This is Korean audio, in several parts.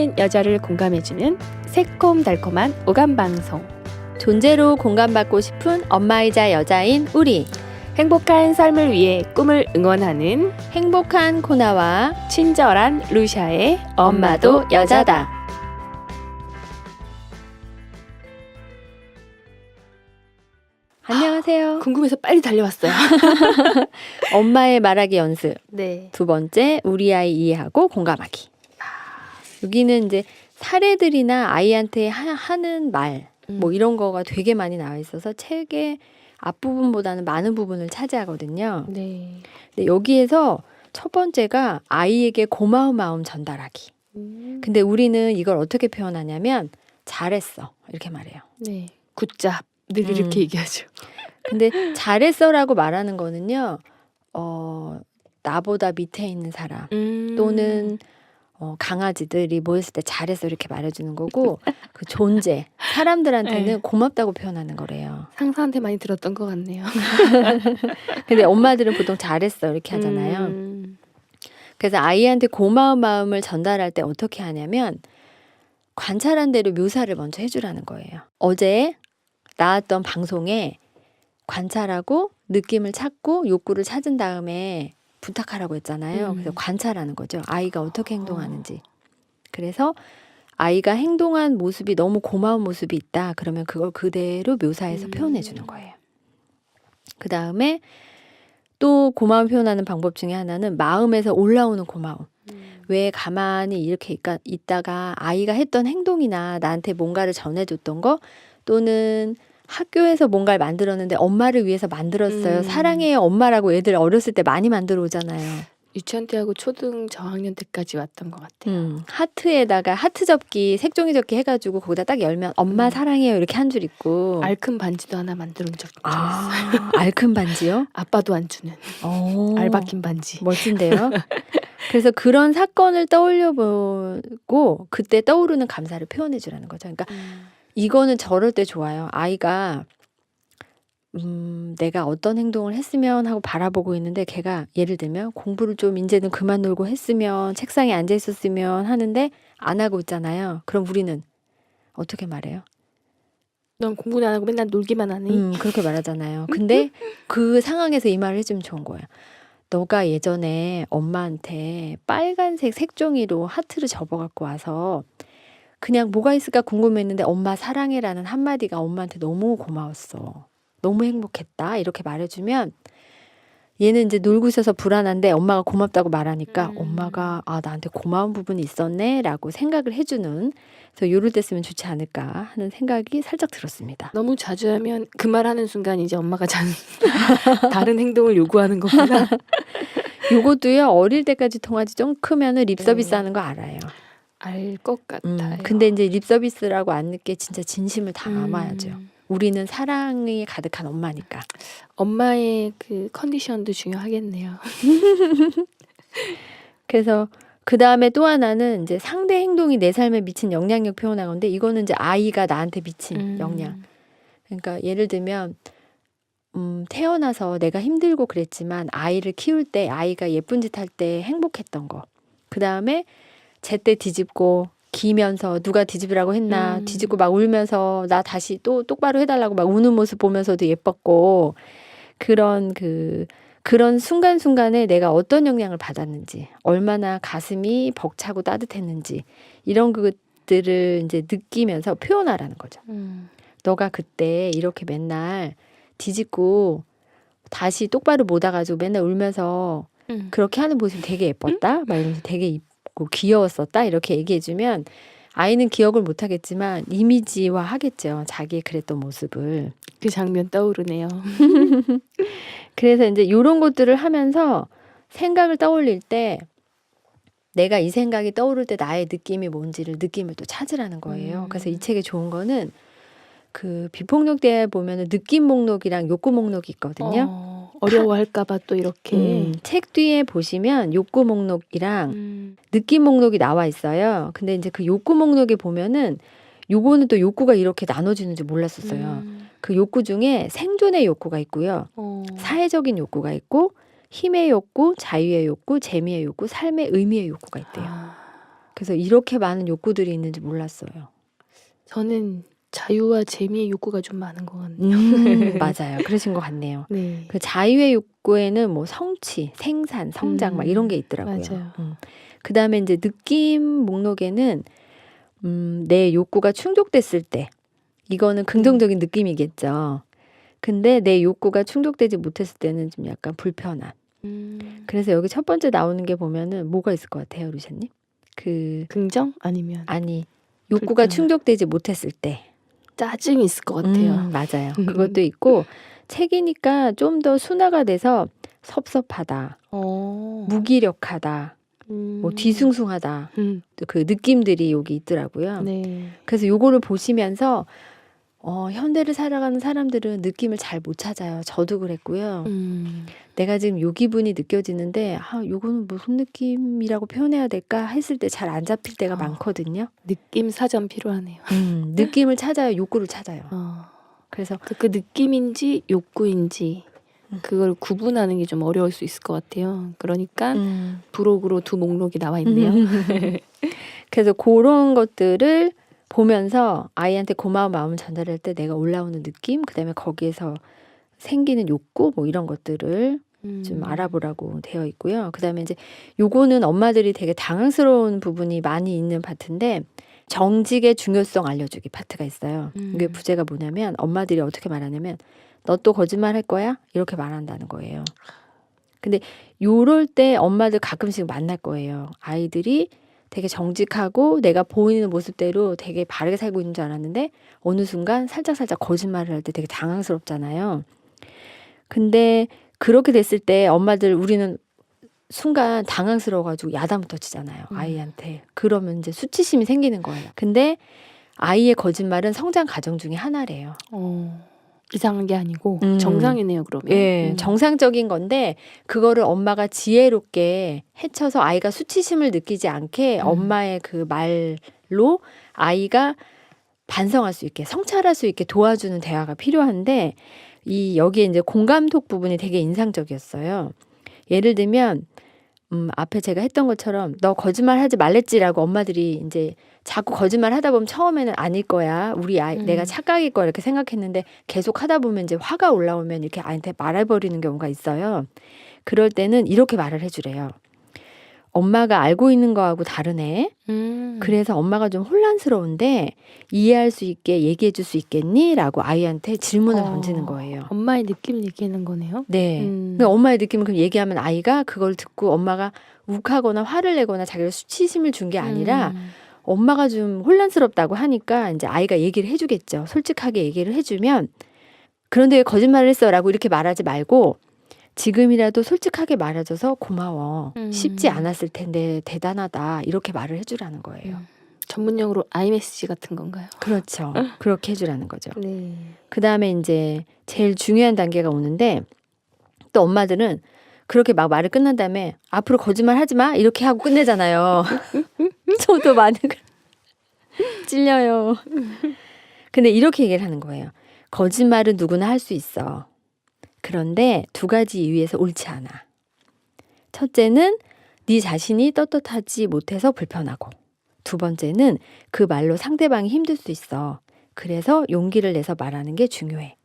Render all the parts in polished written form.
모든 여자를 공감해주는 새콤달콤한 오감방송. 존재로 공감받고 싶은 엄마이자 여자인 우리. 행복한 삶을 위해 꿈을 응원하는 행복한 코나와 친절한 루샤의 엄마도 여자다. 안녕하세요. 궁금해서 빨리 달려왔어요. 엄마의 말하기 연습. 네. 두 번째, 우리 아이 이해하고 공감하기. 여기는 이제 사례들이나 아이한테 하는 말, 뭐 이런 거가 되게 많이 나와 있어서 책의 앞부분보다는 많은 부분을 차지하거든요. 네. 근데 여기에서 첫 번째가 아이에게 고마운 마음 전달하기. 근데 우리는 이걸 어떻게 표현하냐면 잘했어 이렇게 말해요. 네. 굿잡. 늘 이렇게 얘기하죠. 근데 잘했어라고 말하는 거는요. 나보다 밑에 있는 사람 또는 강아지들이 모였을 때 잘했어 이렇게 말해주는 거고 그 존재 사람들한테는 네. 고맙다고 표현하는 거래요. 상사한테 많이 들었던 것 같네요. 근데 엄마들은 보통 잘했어 이렇게 하잖아요. 그래서 아이한테 고마운 마음을 전달할 때 어떻게 하냐면 관찰한 대로 묘사를 먼저 해주라는 거예요. 어제 나왔던 방송에 관찰하고 느낌을 찾고 욕구를 찾은 다음에 부탁하라고 했잖아요. 그래서 관찰하는 거죠. 아이가 어떻게 행동하는지. 그래서 아이가 행동한 모습이 너무 고마운 모습이 있다. 그러면 그걸 그대로 묘사해서 표현해 주는 거예요. 그 다음에 또 고마움 표현하는 방법 중에 하나는 마음에서 올라오는 고마움. 왜 가만히 이렇게 있다가 아이가 했던 행동이나 나한테 뭔가를 전해줬던 거 또는 학교에서 뭔가를 만들었는데 엄마를 위해서 만들었어요. 사랑해요 엄마라고 애들 어렸을 때 많이 만들어 오잖아요. 유치원 때하고 초등 저학년 때까지 왔던 것 같아요. 하트에다가 하트 접기 색종이 접기 해가지고 거기다 딱 열면 엄마 사랑해요 이렇게 한 줄 있고 알큰 반지도 하나 만들어 적 있어요. 알큰 반지요? 아빠도 안 주는 알박힌 반지. 멋진데요. 그래서 그런 사건을 떠올려 보고 그때 떠오르는 감사를 표현해 주라는 거죠. 그러니까 이거는 저럴 때 좋아요. 아이가 내가 어떤 행동을 했으면 하고 바라보고 있는데 걔가 예를 들면 공부를 좀 이제는 그만 놀고 했으면 책상에 앉아 있었으면 하는데 안 하고 있잖아요. 그럼 우리는 어떻게 말해요? 넌 공부는 안 하고 맨날 놀기만 하니? 그렇게 말하잖아요. 근데 그 상황에서 이 말을 해주면 좋은 거예요. 너가 예전에 엄마한테 빨간색 색종이로 하트를 접어갖고 와서 그냥 뭐가 있을까 궁금했는데 엄마 사랑해라는 한마디가 엄마한테 너무 고마웠어. 너무 행복했다. 이렇게 말해주면 얘는 이제 놀고 있어서 불안한데 엄마가 고맙다고 말하니까 엄마가 나한테 고마운 부분이 있었네 라고 생각을 해주는 그래서 요럴 때 쓰면 좋지 않을까 하는 생각이 살짝 들었습니다. 너무 자주 하면 그 말하는 순간 이제 엄마가 다른 행동을 요구하는 거구나. 요것도요 어릴 때까지 통하지 좀 크면은 립서비스 하는 거 알아요. 알 것 같아요. 근데 이제 립서비스라고 안 늦게 진짜 진심을 담아야죠. 우리는 사랑이 가득한 엄마니까. 엄마의 그 컨디션도 중요하겠네요. 그래서 그 다음에 또 하나는 이제 상대 행동이 내 삶에 미친 영향력 표현한 건데 이거는 이제 아이가 나한테 미친 영향. 그러니까 예를 들면 태어나서 내가 힘들고 그랬지만 아이를 키울 때 아이가 예쁜 짓 할 때 행복했던 거. 그 다음에 제때 뒤집고 기면서 누가 뒤집으라고 했나 뒤집고 막 울면서 나 다시 또 똑바로 해달라고 막 우는 모습 보면서도 예뻤고 그런 순간순간에 내가 어떤 영향을 받았는지 얼마나 가슴이 벅차고 따뜻했는지 이런 것들을 이제 느끼면서 표현하라는 거죠. 너가 그때 이렇게 맨날 뒤집고 다시 똑바로 못 와가지고 맨날 울면서 그렇게 하는 모습이 되게 예뻤다 막 이러면서 되게 귀여웠었다 이렇게 얘기해주면 아이는 기억을 못하겠지만 이미지화 하겠죠. 자기의 그랬던 모습을. 그 장면 떠오르네요. 그래서 이제 이런 것들을 하면서 생각을 떠올릴 때 내가 이 생각이 떠오를 때 나의 느낌이 뭔지를 느낌을 또 찾으라는 거예요. 그래서 이 책에 좋은 거는 그 비폭력 대화에 보면은 느낌 목록이랑 욕구 목록이 있거든요. 어려워할까봐 또 이렇게 책 뒤에 보시면 욕구 목록이랑 느낌 목록이 나와 있어요. 근데 이제 그 욕구 목록에 보면은 요거는 또 욕구가 이렇게 나눠지는 줄 몰랐었어요. 그 욕구 중에 생존의 욕구가 있고요. 사회적인 욕구가 있고 힘의 욕구, 자유의 욕구, 재미의 욕구, 삶의 의미의 욕구가 있대요. 그래서 이렇게 많은 욕구들이 있는지 몰랐어요. 저는 자유와 재미의 욕구가 좀 많은 것 같네요. 맞아요. 그러신 것 같네요. 네. 그 자유의 욕구에는 뭐 성취, 생산, 성장 막 이런 게 있더라고요. 맞아요. 그다음에 이제 느낌 목록에는 내 욕구가 충족됐을 때 이거는 긍정적인 느낌이겠죠. 근데 내 욕구가 충족되지 못했을 때는 좀 약간 불편한. 그래서 여기 첫 번째 나오는 게 보면은 뭐가 있을 것 같아요, 루시아님? 긍정? 아니면 아니, 욕구가 불편한. 충족되지 못했을 때. 짜증이 있을 것 같아요. 맞아요. 그것도 있고 책이니까 좀 더 순화가 돼서 섭섭하다, 무기력하다, 뭐 뒤숭숭하다. 그 느낌들이 여기 있더라고요. 네. 그래서 요거를 보시면서 현대를 살아가는 사람들은 느낌을 잘 못 찾아요. 저도 그랬고요. 내가 지금 요 기분이 느껴지는데 요거는 무슨 느낌이라고 표현해야 될까 했을 때 잘 안 잡힐 때가 많거든요. 느낌 사전 필요하네요. 느낌을 찾아요. 욕구를 찾아요. 그래서 그 느낌인지 욕구인지 그걸 구분하는 게 좀 어려울 수 있을 것 같아요. 그러니까 부록으로 두 목록이 나와 있네요. 그래서 그런 것들을 보면서 아이한테 고마운 마음을 전달할 때 내가 올라오는 느낌, 그다음에 거기에서 생기는 욕구 뭐 이런 것들을 좀 알아보라고 되어 있고요. 그다음에 이제 요거는 엄마들이 되게 당황스러운 부분이 많이 있는 파트인데 정직의 중요성 알려주기 파트가 있어요. 이게 부제가 뭐냐면 엄마들이 어떻게 말하냐면 너 또 거짓말 할 거야? 이렇게 말한다는 거예요. 근데 요럴 때 엄마들 가끔씩 만날 거예요. 아이들이 되게 정직하고 내가 보이는 모습대로 되게 바르게 살고 있는 줄 알았는데 어느 순간 살짝 거짓말을 할 때 되게 당황스럽잖아요. 근데 그렇게 됐을 때 엄마들 우리는 순간 당황스러워가지고 야단부터 치잖아요. 아이한테. 그러면 이제 수치심이 생기는 거예요. 근데 아이의 거짓말은 성장 과정 중에 하나래요. 이상한 게 아니고 정상이네요, 그러면. 예, 정상적인 건데 그거를 엄마가 지혜롭게 헤쳐서 아이가 수치심을 느끼지 않게 엄마의 그 말로 아이가 반성할 수 있게 성찰할 수 있게 도와주는 대화가 필요한데 여기에 이제 공감톡 부분이 되게 인상적이었어요. 예를 들면 앞에 제가 했던 것처럼 너 거짓말 하지 말랬지라고 엄마들이 이제 자꾸 거짓말 하다 보면 처음에는 아닐 거야. 우리 아이 내가 착각일 거야 이렇게 생각했는데 계속 하다 보면 이제 화가 올라오면 이렇게 아이한테 말해버리는 경우가 있어요. 그럴 때는 이렇게 말을 해주래요. 엄마가 알고 있는 거하고 다르네. 그래서 엄마가 좀 혼란스러운데 이해할 수 있게 얘기해 줄 수 있겠니? 라고 아이한테 질문을 던지는 거예요. 엄마의 느낌 얘기하는 거네요. 네. 그러니까 엄마의 느낌을 그럼 얘기하면 아이가 그걸 듣고 엄마가 욱하거나 화를 내거나 자기가 수치심을 준 게 아니라 엄마가 좀 혼란스럽다고 하니까 이제 아이가 얘기를 해주겠죠. 솔직하게 얘기를 해주면 그런데 왜 거짓말을 했어? 라고 이렇게 말하지 말고 지금이라도 솔직하게 말해줘서 고마워. 쉽지 않았을 텐데 대단하다. 이렇게 말을 해주라는 거예요. 전문용어로 아이메시지 같은 건가요? 그렇죠. 그렇게 해주라는 거죠. 네. 그 다음에 이제 제일 중요한 단계가 오는데 또 엄마들은 그렇게 막 말을 끝난 다음에 앞으로 거짓말 하지 마 이렇게 하고 끝내잖아요. 저도 많이 찔려요. 근데 이렇게 얘기를 하는 거예요. 거짓말은 누구나 할 수 있어. 그런데 두 가지 이유에서 옳지 않아. 첫째는 네 자신이 떳떳하지 못해서 불편하고 두 번째는 그 말로 상대방이 힘들 수 있어. 그래서 용기를 내서 말하는 게 중요해.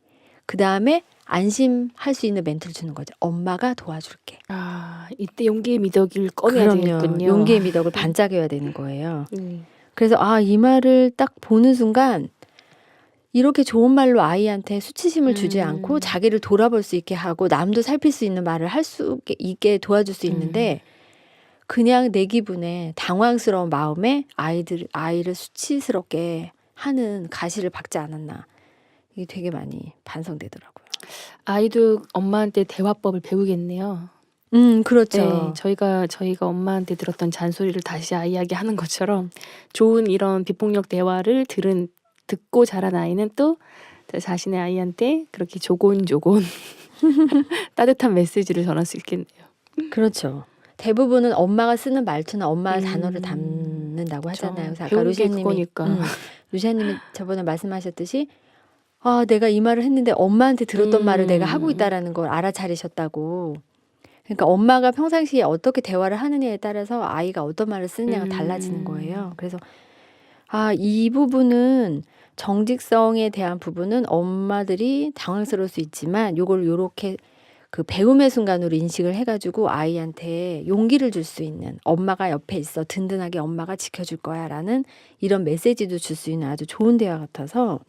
그 다음에 안심할 수 있는 멘트를 주는 거죠. 엄마가 도와줄게. 이때 용기의 미덕을 꺼내야 되겠군요. 용기의 미덕을 반짝여야 되는 거예요. 그래서 이 말을 딱 보는 순간 이렇게 좋은 말로 아이한테 수치심을 주지 않고 자기를 돌아볼 수 있게 하고 남도 살필 수 있는 말을 할 수 있게 도와줄 수 있는데 그냥 내 기분에 당황스러운 마음에 아이를 수치스럽게 하는 가시를 박지 않았나. 이게 되게 많이 반성되더라고요. 아이도 엄마한테 대화법을 배우겠네요. 그렇죠. 네, 저희가 엄마한테 들었던 잔소리를 다시 아이에게 하는 것처럼 좋은 이런 비폭력 대화를 듣고 자란 아이는 또 자신의 아이한테 그렇게 조곤조곤 따뜻한 메시지를 전할 수 있겠네요. 그렇죠. 대부분은 엄마가 쓰는 말투나 엄마의 단어를 담는다고 하잖아요. 그래서 아까 루시아님이 저번에 말씀하셨듯이 내가 이 말을 했는데 엄마한테 들었던 말을 내가 하고 있다라는 걸 알아차리셨다고. 그러니까 엄마가 평상시에 어떻게 대화를 하느냐에 따라서 아이가 어떤 말을 쓰느냐가 달라지는 거예요. 그래서 이 부분은 정직성에 대한 부분은 엄마들이 당황스러울 수 있지만 요걸 요렇게 그 배움의 순간으로 인식을 해가지고 아이한테 용기를 줄 수 있는, 엄마가 옆에 있어, 든든하게 엄마가 지켜줄 거야 라는 이런 메시지도 줄 수 있는 아주 좋은 대화 같아서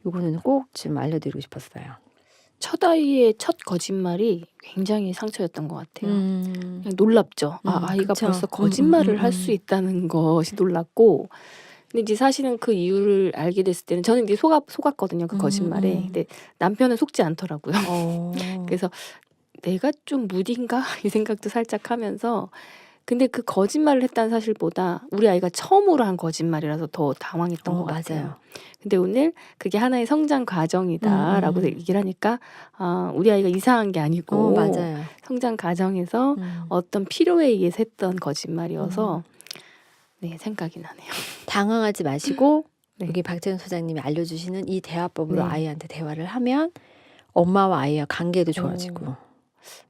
요거는 꼭 좀 알려드리고 싶었어요. 첫 아이의 첫 거짓말이 굉장히 상처였던 것 같아요. 그냥 놀랍죠. 아이가 그쵸. 벌써 거짓말을 할 수 있다는 것이 놀랍고, 근데 이제 사실은 그 이유를 알게 됐을 때는 저는 이제 속았거든요, 그 거짓말에. 근데 남편은 속지 않더라고요. 그래서 내가 좀 무딘가 이 생각도 살짝 하면서, 근데 그 거짓말을 했다는 사실보다 우리 아이가 처음으로 한 거짓말이라서 더 당황했던 것 같아요. 맞아요. 근데 오늘 그게 하나의 성장 과정이다라고 얘기를 하니까 우리 아이가 이상한 게 아니고 맞아요. 성장 과정에서 어떤 필요에 의해서 했던 거짓말이어서 네, 생각이 나네요. 당황하지 마시고 네. 여기 박재현 소장님이 알려주시는 이 대화법으로 네. 아이한테 대화를 하면 엄마와 아이와 관계도 좋아지고.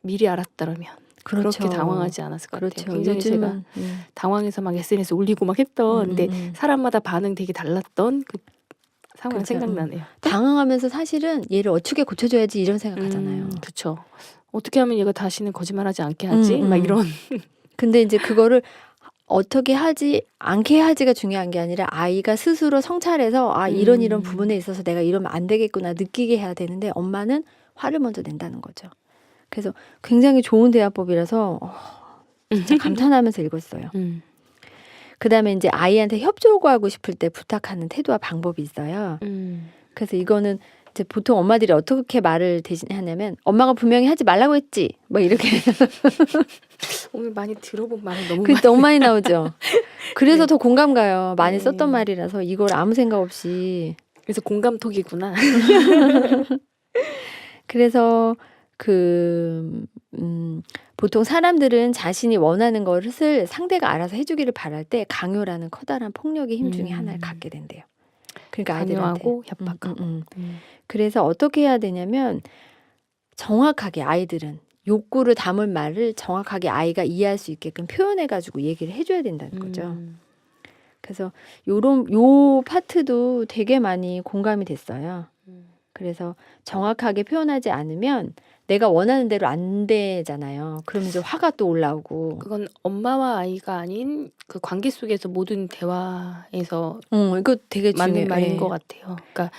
미리 알았더라면 그렇죠. 그렇게 당황하지 않았을 것 같아요. 굉장히 요즘은 제가 당황해서 막 SNS 올리고 막 했던, 근데 사람마다 반응 되게 달랐던 그 상황이 그렇죠. 생각나네요. 당황하면서 사실은 얘를 어떻게 고쳐줘야지 이런 생각하잖아요. 그렇죠. 어떻게 하면 얘가 다시는 거짓말하지 않게 하지? 막 이런. 근데 이제 그거를 어떻게 하지 않게 하지가 중요한 게 아니라 아이가 스스로 성찰해서 이런 부분에 있어서 내가 이러면 안 되겠구나 느끼게 해야 되는데 엄마는 화를 먼저 낸다는 거죠. 그래서 굉장히 좋은 대화법이라서 진짜 감탄하면서 읽었어요. 그다음에 이제 아이한테 협조하고 싶을 때 부탁하는 태도와 방법이 있어요. 그래서 이거는 이제 보통 엄마들이 어떻게 말을 대신하냐면 엄마가 분명히 하지 말라고 했지 뭐 이렇게 오늘 많이 들어본 말이 너무 너무 많이 나오죠. 그래서 네. 더 공감 가요. 많이 네. 썼던 말이라서 이걸 아무 생각 없이. 그래서 공감톡이구나. 그래서 보통 사람들은 자신이 원하는 것을 상대가 알아서 해주기를 바랄 때 강요라는 커다란 폭력의 힘 중에 하나를 갖게 된대요. 그러니까 아이들한테. 강요하고 협박하고. 그래서 어떻게 해야 되냐면 정확하게 아이들은 욕구를 담을 말을 정확하게 아이가 이해할 수 있게끔 표현해가지고 얘기를 해줘야 된다는 거죠. 그래서 요 파트도 되게 많이 공감이 됐어요. 그래서 정확하게 표현하지 않으면 내가 원하는 대로 안 되잖아요. 그러면 이제 화가 또 올라오고. 그건 엄마와 아이가 아닌 그 관계 속에서 모든 대화에서 이거 되게 맞는 말인 것 같아요. 그러니까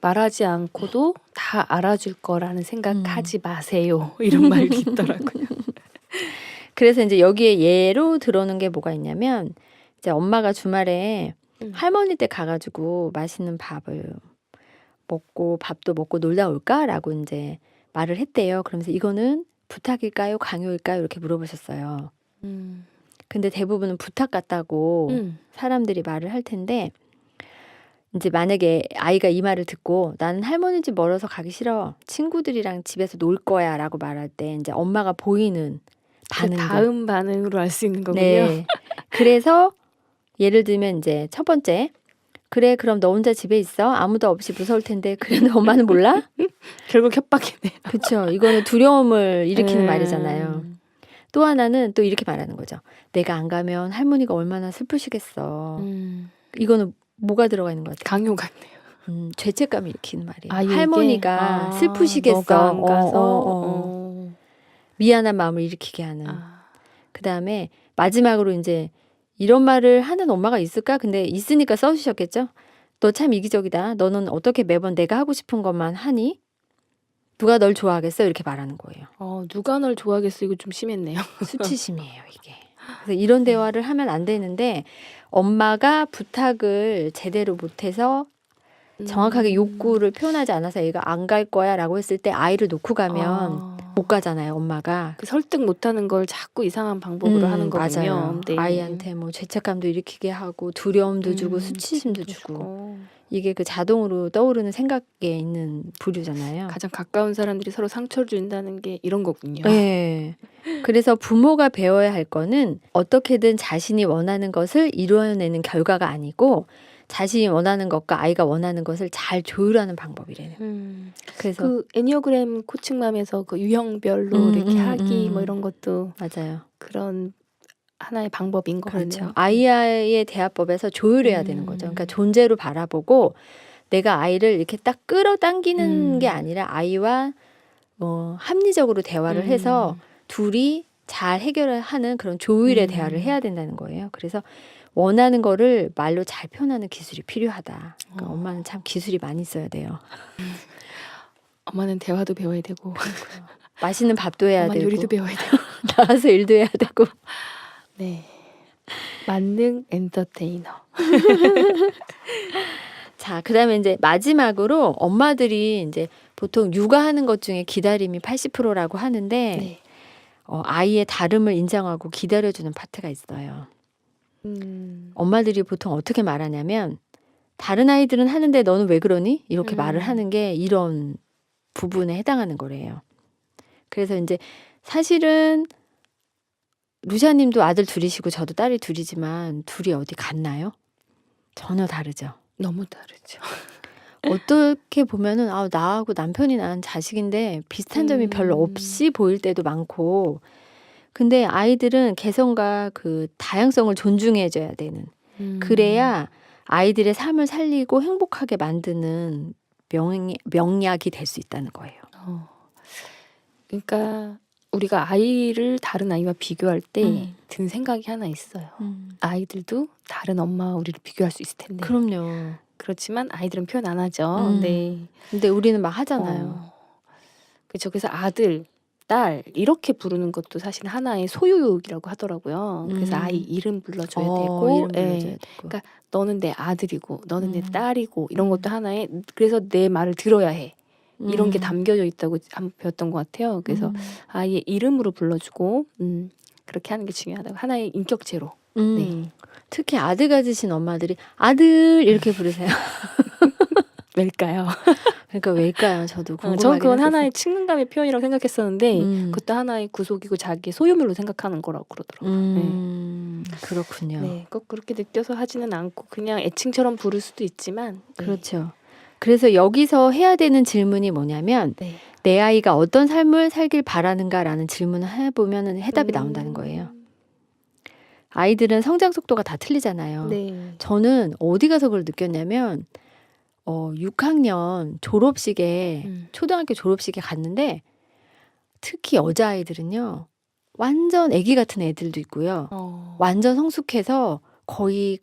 말하지 않고도 다 알아줄 거라는 생각하지 마세요. 이런 말이 있더라고요. 그래서 이제 여기에 예로 들어오는 게 뭐가 있냐면 이제 엄마가 주말에 할머니 댁 가가지고 맛있는 밥을 먹고 밥도 먹고 놀다 올까라고 이제 말을 했대요. 그러면서 이거는 부탁일까요? 강요일까요? 이렇게 물어보셨어요. 근데 대부분은 부탁 같다고 사람들이 말을 할 텐데 이제 만약에 아이가 이 말을 듣고 나는 할머니 집 멀어서 가기 싫어. 친구들이랑 집에서 놀 거야 라고 말할 때 이제 엄마가 보이는 반응들. 그 다음 반응으로 알 수 있는 거군요. 네. 그래서 예를 들면 이제 첫 번째. 그래 그럼 너 혼자 집에 있어. 아무도 없이 무서울 텐데. 그래도 엄마는 몰라? 결국 협박이네요. 그렇죠. 이거는 두려움을 일으키는 말이잖아요. 또 하나는 또 이렇게 말하는 거죠. 내가 안 가면 할머니가 얼마나 슬프시겠어. 이거는 뭐가 들어가 있는 것 같아요? 강요 같네요. 죄책감을 일으키는 말이에요. 이게? 할머니가 슬프시겠어. 너가 안 가서 미안한 마음을 일으키게 하는. 그다음에 마지막으로 이제 이런 말을 하는 엄마가 있을까? 근데 있으니까 써주셨겠죠? 너 참 이기적이다. 너는 어떻게 매번 내가 하고 싶은 것만 하니? 누가 널 좋아하겠어? 이렇게 말하는 거예요. 누가 널 좋아하겠어? 이거 좀 심했네요. 수치심이에요, 이게. 그래서 이런 대화를 하면 안 되는데 엄마가 부탁을 제대로 못해서 정확하게 욕구를 표현하지 않아서 얘가 안 갈 거야 라고 했을 때 아이를 놓고 가면 못 가잖아요, 엄마가. 그 설득 못하는 걸 자꾸 이상한 방법으로 하는 거군요. 맞아요. 네. 아이한테 뭐 죄책감도 일으키게 하고 두려움도 주고 수치심도 주고. 이게 그 자동으로 떠오르는 생각에 있는 부류잖아요. 가장 가까운 사람들이 서로 상처를 준다는 게 이런 거군요. 네. 그래서 부모가 배워야 할 거는 어떻게든 자신이 원하는 것을 이루어내는 결과가 아니고 자신이 원하는 것과 아이가 원하는 것을 잘 조율하는 방법이래요. 그래서 그 애니어그램 코칭맘에서 그 유형별로 이렇게 하기 뭐 이런 것도 맞아요. 그런 하나의 방법인 것 그렇죠. 같네요. 아이와의 대화법에서 조율해야 되는 거죠. 그러니까 존재로 바라보고 내가 아이를 이렇게 딱 끌어당기는 게 아니라 아이와 합리적으로 대화를 해서 둘이 잘 해결하는 그런 조율의 대화를 해야 된다는 거예요. 그래서 원하는 거를 말로 잘 표현하는 기술이 필요하다. 그러니까 엄마는 참 기술이 많이 있어야 돼요. 엄마는 대화도 배워야 되고 맛있는 밥도 해야 엄마는 되고 요리도 배워야 되고 나가서 일도 해야 되고. 네. 만능 엔터테이너. 자, 그다음에 이제 마지막으로 엄마들이 이제 보통 육아하는 것 중에 기다림이 80%라고 하는데 네. 아이의 다름을 인정하고 기다려주는 파트가 있어요. 엄마들이 보통 어떻게 말하냐면 다른 아이들은 하는데 너는 왜 그러니? 이렇게 말을 하는 게 이런 부분에 해당하는 거래요. 그래서 이제 사실은 루시아님도 아들 둘이시고 저도 딸이 둘이지만 둘이 어디 같나요? 전혀 다르죠. 너무 다르죠. 어떻게 보면은 나하고 남편이 낳은 자식인데 비슷한 점이 별로 없이 보일 때도 많고, 근데 아이들은 개성과 그 다양성을 존중해줘야 되는, 그래야 아이들의 삶을 살리고 행복하게 만드는 명약이 될 수 있다는 거예요. 그러니까 우리가 아이를 다른 아이와 비교할 때 든 생각이 하나 있어요. 아이들도 다른 엄마와 우리를 비교할 수 있을 텐데. 그럼요. 그렇지만 아이들은 표현 안 하죠. 네. 근데 우리는 막 하잖아요. 그렇죠. 그래서 아들, 딸 이렇게 부르는 것도 사실 하나의 소유욕이라고 하더라고요. 그래서 아이 이름 불러줘야 되고, 이름 불러줘야 되고. 그러니까 너는 내 아들이고, 너는 내 딸이고 이런 것도 하나의, 그래서 내 말을 들어야 해. 이런 게 담겨져 있다고 한번 배웠던 것 같아요. 그래서 아이의 이름으로 불러주고 그렇게 하는 게 중요하다고. 하나의 인격체로. 네. 특히 아들 가지신 엄마들이 아들 이렇게 부르세요. 왜일까요? 그러니까 왜일까요? 저도 궁금하긴 저는 그건 했었어요. 하나의 친근감의 표현이라고 생각했었는데 그것도 하나의 구속이고 자기의 소유물로 생각하는 거라고 그러더라고요. 그렇군요. 네, 꼭 그렇게 느껴서 하지는 않고 그냥 애칭처럼 부를 수도 있지만. 네. 그렇죠. 그래서 여기서 해야 되는 질문이 뭐냐면 네. 내 아이가 어떤 삶을 살길 바라는가라는 질문을 해보면 해답이 나온다는 거예요. 아이들은 성장 속도가 다 틀리잖아요. 네. 저는 어디 가서 그걸 느꼈냐면 6학년 졸업식에 초등학교 졸업식에 갔는데 특히 여자아이들은요. 완전 아기 같은 애들도 있고요. 완전 성숙해서 거의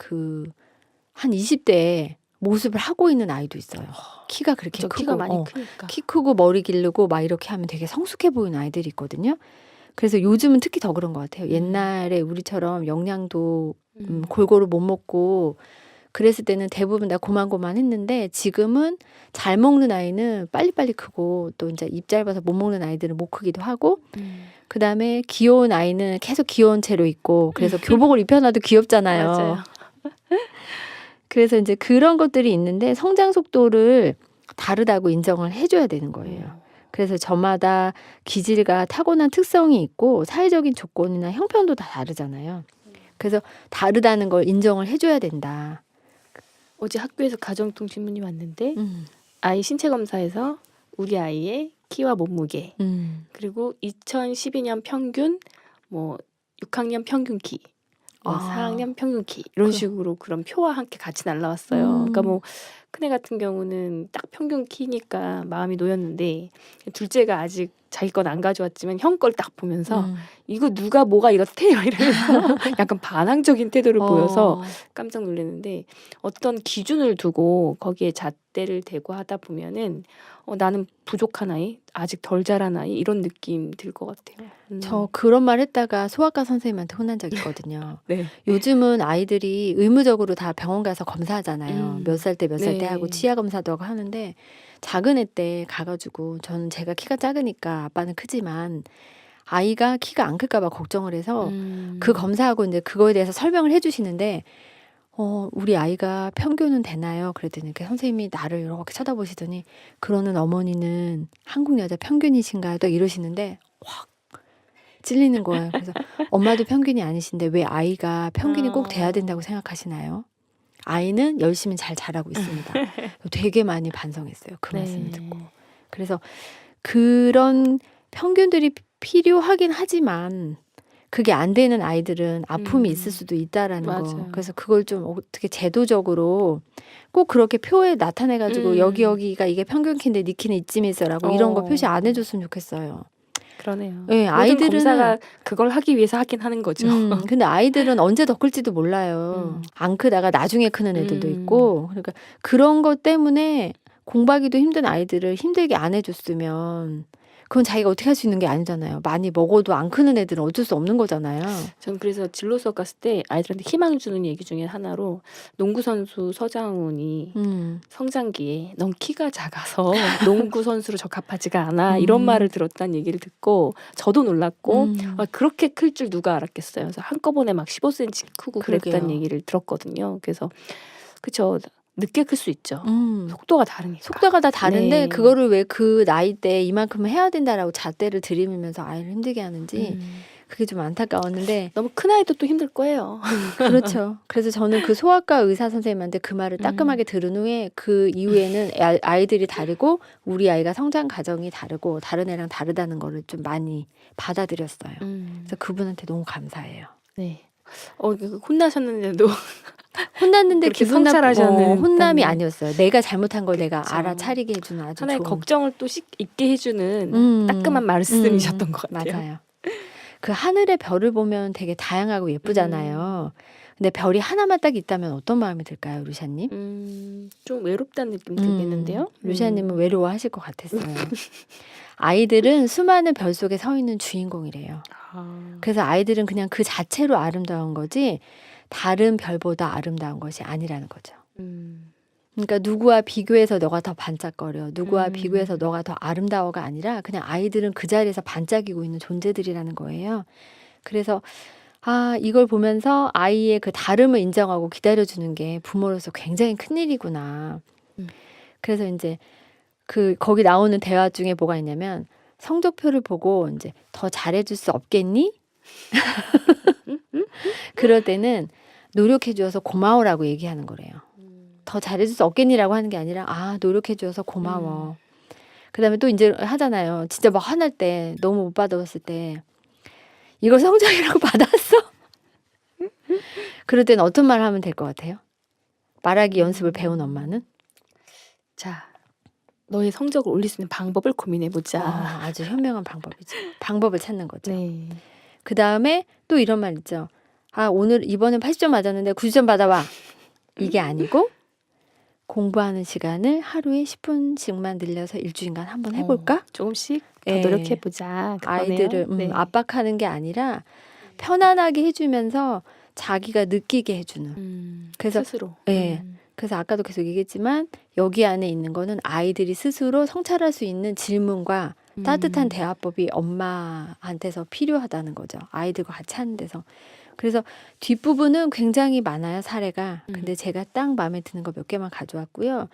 한 20대에 모습을 하고 있는 아이도 있어요. 키가 그렇게 크고 키가 많이 크니까. 키 크고 머리 기르고 막 이렇게 하면 되게 성숙해 보이는 아이들이 있거든요. 그래서 요즘은 특히 더 그런 것 같아요. 옛날에 우리처럼 영양도 골고루 못 먹고 그랬을 때는 대부분 다 고만고만했는데 지금은 잘 먹는 아이는 빨리빨리 크고 또 이제 입 짧아서 못 먹는 아이들은 못 크기도 하고 그다음에 귀여운 아이는 계속 귀여운 채로 있고 그래서 교복을 입혀놔도 귀엽잖아요. 맞아요. 그래서 이제 그런 것들이 있는데 성장 속도를 다르다고 인정을 해줘야 되는 거예요. 그래서 저마다 기질과 타고난 특성이 있고 사회적인 조건이나 형편도 다 다르잖아요. 그래서 다르다는 걸 인정을 해줘야 된다. 어제 학교에서 가정통 질문이 왔는데 아이 신체 검사에서 우리 아이의 키와 몸무게 그리고 2012년 평균 6학년 평균 키 4학년 평균 키 이런 식으로 그런 표와 함께 같이 날라왔어요. 그러니까 큰애 같은 경우는 딱 평균 키니까 마음이 놓였는데 둘째가 아직 자기 건 안 가져왔지만 형 걸 딱 보면서 이거 누가 뭐가 이렇대요 이러면서 약간 반항적인 태도를 보여서 깜짝 놀랐는데 어떤 기준을 두고 거기에 잣대를 대고 하다 보면은 나는 부족한 아이, 아직 덜 자란 아이 이런 느낌 들 것 같아요. 저 그런 말 했다가 소아과 선생님한테 혼난 적 있거든요. 네. 요즘은 아이들이 의무적으로 다 병원 가서 검사하잖아요. 몇 살 때 몇 살 때 네. 하고 치아 검사도 하고 하는데 작은 애 때 가가지고 저는 제가 키가 작으니까 아빠는 크지만 아이가 키가 안 클까 봐 걱정을 해서 그 검사하고 이제 그거에 대해서 설명을 해주시는데 우리 아이가 평균은 되나요? 그랬더니 그 선생님이 나를 이렇게 쳐다보시더니 그러는 어머니는 한국 여자 평균이신가요? 또 이러시는데 확 찔리는 거예요. 그래서 엄마도 평균이 아니신데 왜 아이가 평균이 꼭 돼야 된다고 생각하시나요? 아이는 열심히 잘 자라고 있습니다. 되게 많이 반성했어요. 그 말씀을 듣고. 그래서 그런 평균들이 필요하긴 하지만 그게 안 되는 아이들은 아픔이 있을 수도 있다라는 거. 맞아요. 그래서 그걸 좀 어떻게 제도적으로 꼭 그렇게 표에 나타내가지고 여기가 이게 평균키인데 니 키는 이쯤에 있어라고 이런 거 표시 안 해줬으면 좋겠어요. 그러네요. 네, 모든 아이들은 검사가 그걸 하기 위해서 하긴 하는 거죠. 근데 아이들은 언제 더 클지도 몰라요. 안 크다가 나중에 크는 애들도 있고. 그러니까 그런 것 때문에 공부하기도 힘든 아이들을 힘들게 안 해줬으면 그건 자기가 어떻게 할 수 있는 게 아니잖아요. 많이 먹어도 안 크는 애들은 어쩔 수 없는 거잖아요. 전 그래서 진로 수업 갔을 때 아이들한테 희망 주는 얘기 중에 하나로 농구 선수 서장훈이 성장기에 넌 키가 작아서 농구 선수로 적합하지가 않아 이런 말을 들었다는 얘기를 듣고 저도 놀랐고 그렇게 클 줄 누가 알았겠어요. 그래서 한꺼번에 막 15cm 크고 그랬다는 그러게요. 얘기를 들었거든요. 그래서 그쵸. 늦게 클 수 있죠. 음. 속도가 다르니까. 속도가 다 다른데 네. 그거를 왜 그 나이 때 이만큼 해야 된다라고 잣대를 들이밀면서 아이를 힘들게 하는지 그게 좀 안타까웠는데 너무 큰 아이도 또 힘들 거예요. 그렇죠. 그래서 저는 그 소아과 의사 선생님한테 그 말을 따끔하게 들은 후에 그 이후에는 아이들이 다르고 우리 아이가 성장 과정이 다르고 다른 애랑 다르다는 거를 좀 많이 받아들였어요. 그래서 그분한테 너무 감사해요. 네. 혼나셨는데도 혼났는데 그렇게 기분 성찰하자는 혼남이 있다니. 아니었어요. 내가 잘못한 걸 내가 그쵸. 알아차리게 해주는 아주 하나의 좋은 걱정을 또 있게 해주는 따끔한 말씀이셨던 것 같아요. 맞아요. 그 하늘의 별을 보면 되게 다양하고 예쁘잖아요. 근데 별이 하나만 딱 있다면 어떤 마음이 들까요, 루시아님? 좀 외롭다는 느낌 들겠는데요. 루시아님은 외로워하실 것 같았어요. 아이들은 수많은 별 속에 서 있는 주인공이래요. 그래서 아이들은 그냥 그 자체로 아름다운 거지 다른 별보다 아름다운 것이 아니라는 거죠. 그러니까 누구와 비교해서 너가 더 반짝거려, 누구와 비교해서 너가 더 아름다워가 아니라 그냥 아이들은 그 자리에서 반짝이고 있는 존재들이라는 거예요. 그래서 이걸 보면서 아이의 그 다름을 인정하고 기다려주는 게 부모로서 굉장히 큰일이구나. 그래서 이제 거기 나오는 대화 중에 뭐가 있냐면 성적표를 보고 이제 더 잘해줄 수 없겠니? 그럴 때는 노력해 주어서 고마워라고 얘기하는 거래요. 더 잘해줄 수 없겠니라고 하는 게 아니라 노력해 주어서 고마워. 그다음에 또 이제 하잖아요. 진짜 막 화날 때 너무 못 받아봤을 때 이걸 성적이라고 받았어? 그럴 때는 어떤 말을 하면 될 것 같아요? 말하기 연습을 배운 엄마는? 자, 너의 성적을 올릴 수 있는 방법을 고민해보자. 아주 현명한 방법이죠. 방법을 찾는 거죠. 네. 그 다음에 또 이런 말 있죠. 이번엔 80점 맞았는데 90점 받아와. 이게 아니고 공부하는 시간을 하루에 10분씩만 늘려서 일주일간 한번 해볼까? 조금씩 더 노력해보자. 아이들을 압박하는 게 아니라 편안하게 해주면서 자기가 느끼게 해주는. 그래서 스스로. 그래서 아까도 계속 얘기했지만 여기 안에 있는 거는 아이들이 스스로 성찰할 수 있는 질문과 따뜻한 대화법이 엄마한테서 필요하다는 거죠. 아이들과 같이 하는 데서. 그래서 뒷부분은 굉장히 많아요, 사례가. 근데 제가 딱 마음에 드는 거 몇 개만 가져왔고요.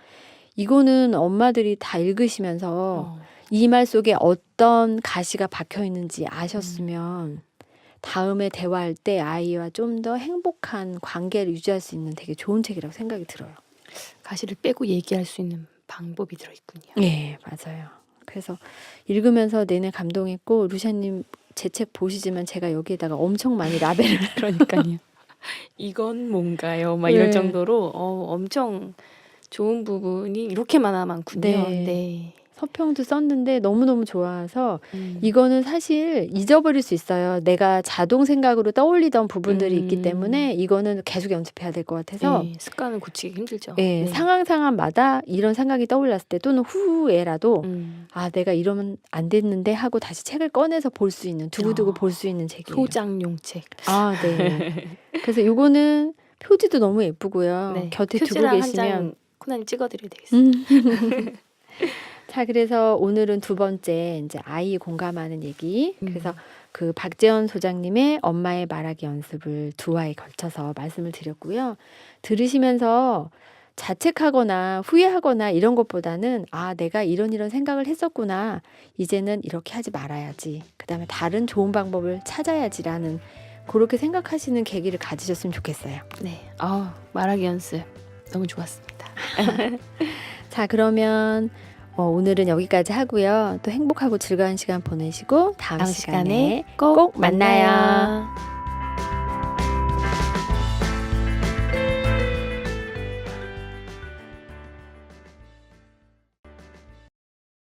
이거는 엄마들이 다 읽으시면서 이 말 속에 어떤 가시가 박혀 있는지 아셨으면 다음에 대화할 때 아이와 좀 더 행복한 관계를 유지할 수 있는 되게 좋은 책이라고 생각이 들어요. 가시를 빼고 얘기할 수 있는 방법이 들어있군요. 네, 맞아요. 그래서 읽으면서 내내 감동했고 루시아님 제 책 보시지만 제가 여기에다가 엄청 많이 라벨을 그러니까요. 이건 뭔가요? 막 이럴 정도로 엄청 좋은 부분이 이렇게 많군요. 네. 서평도 썼는데 너무너무 좋아서 이거는 사실 잊어버릴 수 있어요. 내가 자동 생각으로 떠올리던 부분들이 있기 때문에 이거는 계속 연습해야 될 것 같아서 습관을 고치기 힘들죠. 상황마다 이런 생각이 떠올랐을 때 또는 후에라도 내가 이러면 안 됐는데 하고 다시 책을 꺼내서 볼 수 있는 두고두고 볼 수 있는 책이에요. 소장용 책. 네. 그래서 이거는 표지도 너무 예쁘고요. 곁에 두고 계시면 코난이 찍어드려야 되겠어요. 자, 그래서 오늘은 두 번째 이제 아이 공감하는 얘기. 그래서 그 박재원 소장님의 엄마의 말하기 연습을 두 화에 걸쳐서 말씀을 드렸고요. 들으시면서 자책하거나 후회하거나 이런 것보다는 내가 이런 생각을 했었구나. 이제는 이렇게 하지 말아야지. 그다음에 다른 좋은 방법을 찾아야지라는 그렇게 생각하시는 계기를 가지셨으면 좋겠어요. 네. 말하기 연습 너무 좋았습니다. 자, 그러면 오늘은 여기까지 하고요. 또 행복하고 즐거운 시간 보내시고 다음 시간에 꼭 만나요.